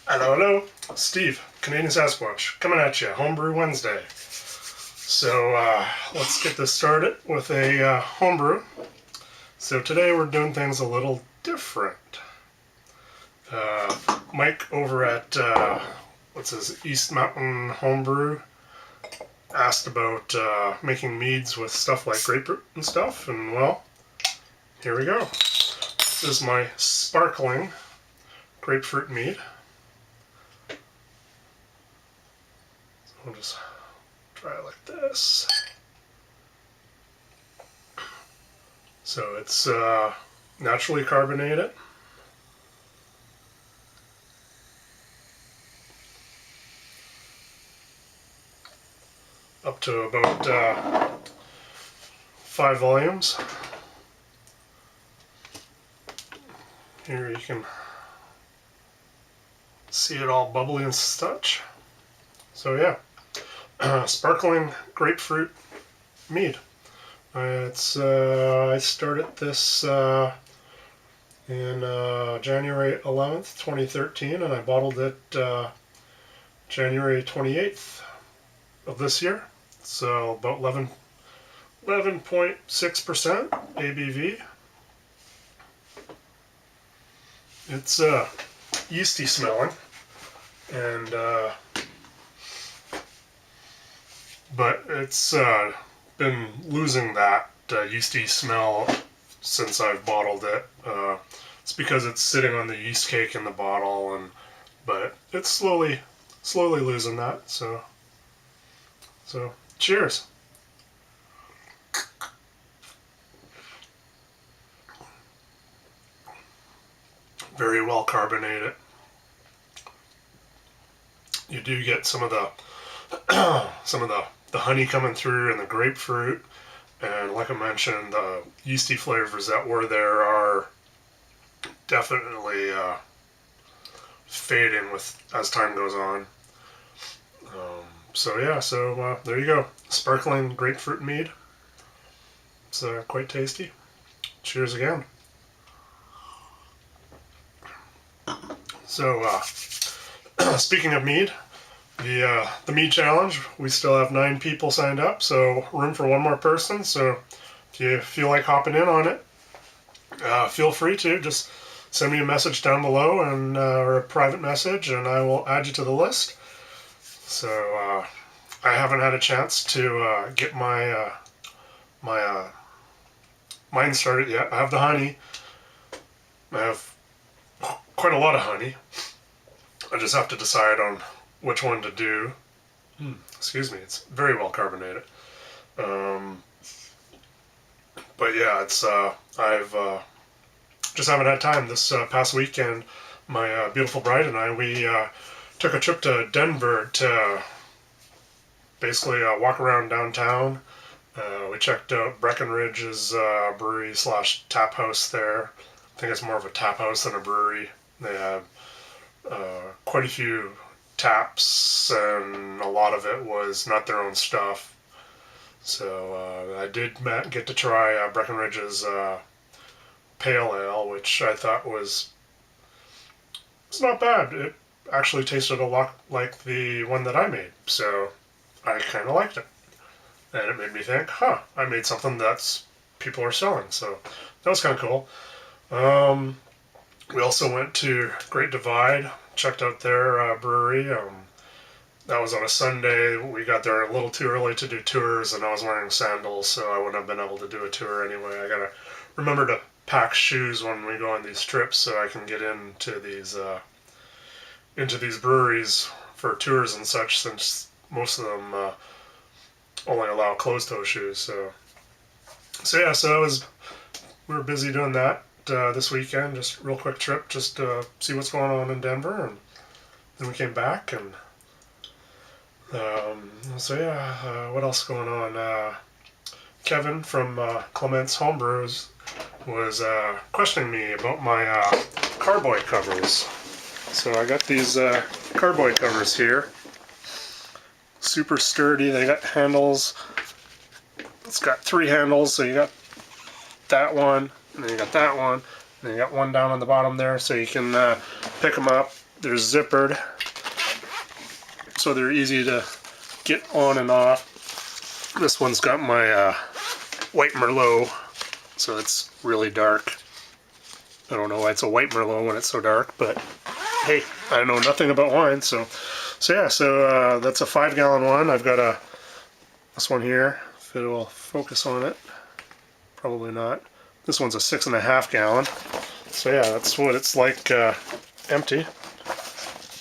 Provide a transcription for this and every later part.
Hello, hello, Steve, Canadian Sasquatch, coming at you, Homebrew Wednesday. So let's get this started with a homebrew. So today we're doing things a little different. Mike over at what's his East Mountain Homebrew asked about making meads with stuff like grapefruit and stuff, and well, here we go. This is my sparkling grapefruit mead. We'll just try it like this. So it's naturally carbonated. Up to about 5 volumes. Here you can see it all bubbly and such. So yeah. Sparkling grapefruit mead. I started this in January 11th, 2013, and I bottled it January 28th of this year. So about 11.6% ABV. It's yeasty smelling, and but it's been losing that yeasty smell since I've bottled it. It's because it's sitting on the yeast cake in the bottle, but it's slowly losing that. So cheers. Very well carbonated. You do get some of the the honey coming through and the grapefruit, and like I mentioned, the yeasty flavors that were there are definitely fading with as time goes on. So yeah, there you go, sparkling grapefruit mead. It's quite tasty. Cheers again. So speaking of mead, the mead challenge, we still have 9 people signed up, so room for one more person. So if you feel like hopping in on it, feel free to just send me a message down below and or a private message, and I will add you to the list. So I haven't had a chance to get my mine started yet. I have the honey. I have quite a lot of honey. I just have to decide on which one to do. Excuse me, it's very well carbonated. But yeah, it's I've just haven't had time. This past weekend, my beautiful bride and I, we took a trip to Denver to basically walk around downtown. We checked out Breckenridge's brewery / tap house there. I think it's more of a tap house than a brewery. They have quite a few taps, and a lot of it was not their own stuff. So I did get to try Breckenridge's pale ale, which I thought it's not bad. It actually tasted a lot like the one that I made, so I kind of liked it. And it made me think, I made something that's people are selling, so that was kind of cool. We also went to Great Divide, checked out their brewery. That was on a Sunday. We got there a little too early to do tours, and I was wearing sandals, so I wouldn't have been able to do a tour anyway. I gotta remember to pack shoes when we go on these trips so I can get into these breweries for tours and such, since most of them only allow closed-toe shoes. So we were busy doing that this weekend. Just real quick trip, just to see what's going on in Denver, and then we came back, and what else going on? Kevin from Clement's Homebrews was questioning me about my carboy covers. So I got these carboy covers here. Super sturdy. They got handles. It's got 3 handles, so you got that one, and then you got that one, and then you got one down on the bottom there, so you can pick them up. they're zippered, so they're easy to get on and off. This one's got my white Merlot, so it's really dark. I don't know why it's a white Merlot when it's so dark, but hey, I know nothing about wine, so that's a 5-gallon one. I've got this one here, if it will focus on it. Probably not. This one's a 6.5 gallon. So yeah, that's what it's like empty.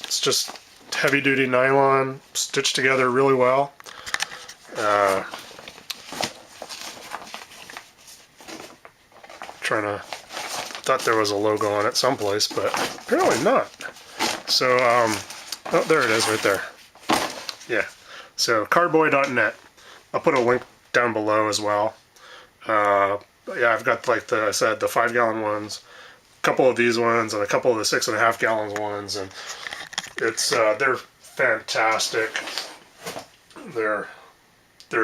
It's just heavy duty nylon, stitched together really well. Thought there was a logo on it someplace, but apparently not. So, oh, there it is right there. Yeah. So, carboy.net. I'll put a link down below as well. Yeah, I've got, like I said, the 5-gallon ones, a couple of these ones, and a couple of the 6.5 gallons ones, and it's they're fantastic. They're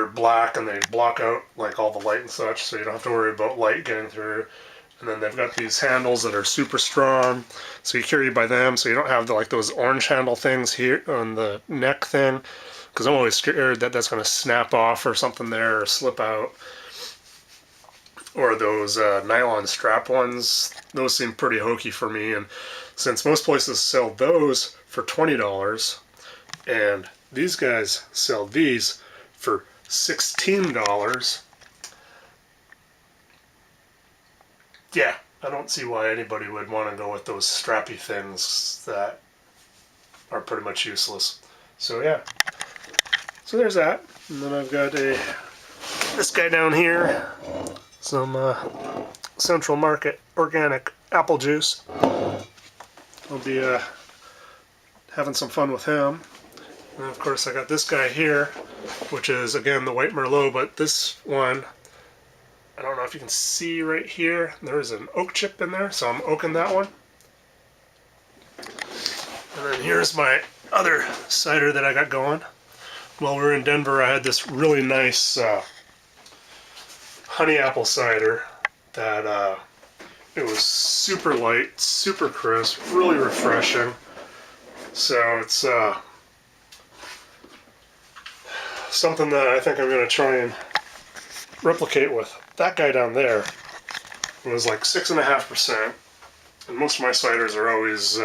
black and they block out like all the light and such, so you don't have to worry about light getting through. And then they've got these handles that are super strong, so you carry by them, so you don't have like those orange handle things here on the neck thing, because I'm always scared that that's going to snap off or something there or slip out. Or those nylon strap ones, those seem pretty hokey for me, and since most places sell those for $20 and these guys sell these for $16, yeah, I don't see why anybody would want to go with those strappy things that are pretty much useless. So yeah, so there's that. And then I've got this guy down here, some Central Market organic apple juice. I'll be having some fun with him. And of course I got this guy here, which is again the white Merlot, but this one, I don't know if you can see right here, there's an oak chip in there, so I'm oaking that one. And then here's my other cider that I got going. While we were in Denver, I had this really nice honey apple cider that it was super light, super crisp, really refreshing. So it's something that I think I'm going to try and replicate with that guy down there. It was like 6.5%, and most of my ciders are always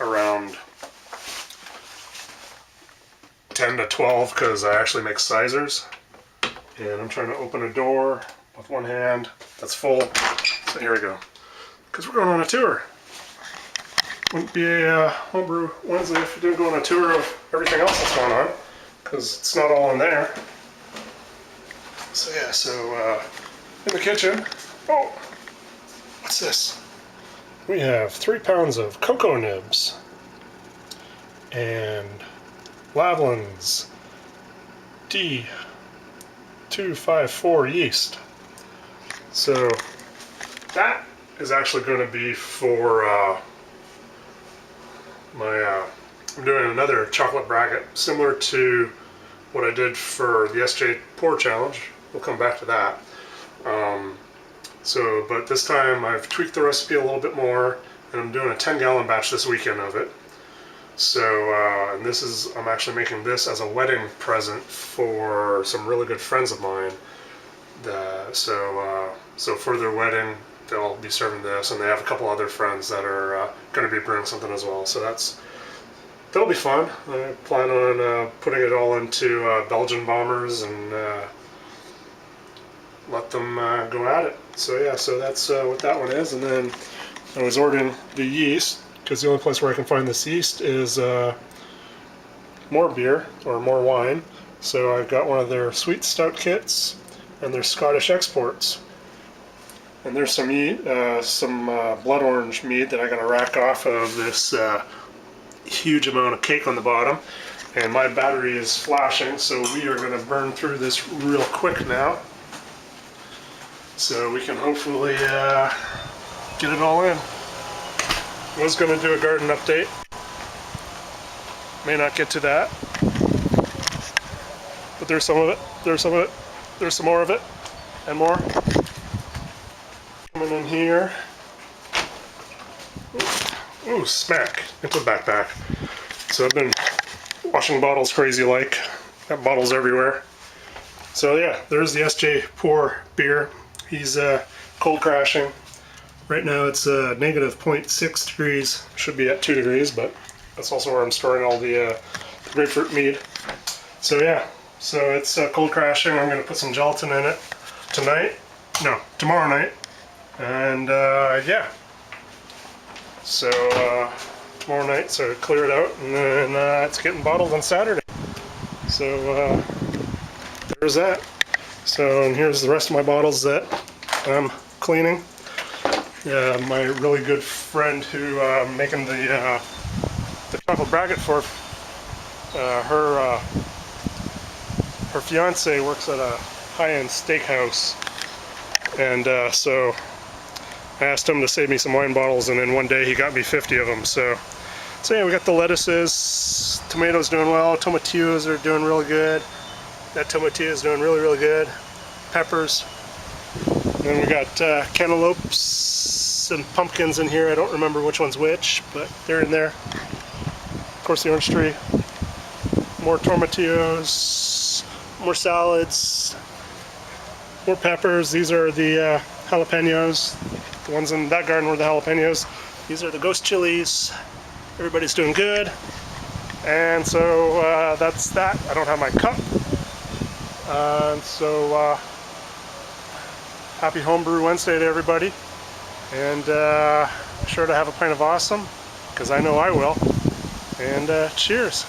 around 10 to 12 because I actually make sizers. And I'm trying to open a door with one hand that's full. So here we go. Because we're going on a tour. Wouldn't be a Homebrew Wednesday if we didn't go on a tour of everything else that's going on, because it's not all in there. So yeah, so in the kitchen, oh, what's this? We have 3 pounds of cocoa nibs and Lavlin's D254 yeast. So that is actually going to be for I'm doing another chocolate bracket similar to what I did for the SJ Pour Challenge. We'll come back to that. But this time I've tweaked the recipe a little bit more, and I'm doing a 10-gallon batch this weekend of it. So, and I'm actually making this as a wedding present for some really good friends of mine. So for their wedding, they'll be serving this, and they have a couple other friends that are going to be brewing something as well. So that'll be fun. I plan on putting it all into Belgian bombers and let them go at it. So yeah, so that's what that one is. And then I was ordering the yeast, because the only place where I can find this yeast is more beer or more wine. So I've got one of their sweet stout kits and their Scottish exports. And there's some blood orange mead that I got to rack off of this huge amount of cake on the bottom. And my battery is flashing, so we are going to burn through this real quick now, so we can hopefully get it all in. I was going to do a garden update. May not get to that. But there's some of it. There's some of it. There's some more of it. And more. Coming in here. Ooh, smack into the backpack. So I've been washing bottles crazy like. Got bottles everywhere. So yeah, there's the SJ Pour beer. He's cold crashing. Right now it's negative 0.6 degrees. Should be at 2 degrees, but that's also where I'm storing all the grapefruit mead. So yeah, so it's cold crashing. I'm going to put some gelatin in it tomorrow night. And yeah, so tomorrow night, so clear it out, and then it's getting bottled on Saturday. So there's that. So, and here's the rest of my bottles that I'm cleaning. My really good friend who I'm making the chocolate braggot for, her fiance works at a high-end steakhouse, and so I asked him to save me some wine bottles, and then one day he got me 50 of them. So yeah, we got the lettuces, tomatoes doing well, tomatillos are doing really good. That tomatillo is doing really, really good. Peppers. Then we got cantaloupes and pumpkins in here. I don't remember which one's which, but they're in there. Of course, the orange tree. More tomatillos, more salads, more peppers. These are the jalapenos. The ones in that garden were the jalapenos. These are the ghost chilies. Everybody's doing good. And so that's that. I don't have my cup. And so happy Homebrew Wednesday to everybody. And sure to have a pint of awesome, because I know I will. And cheers.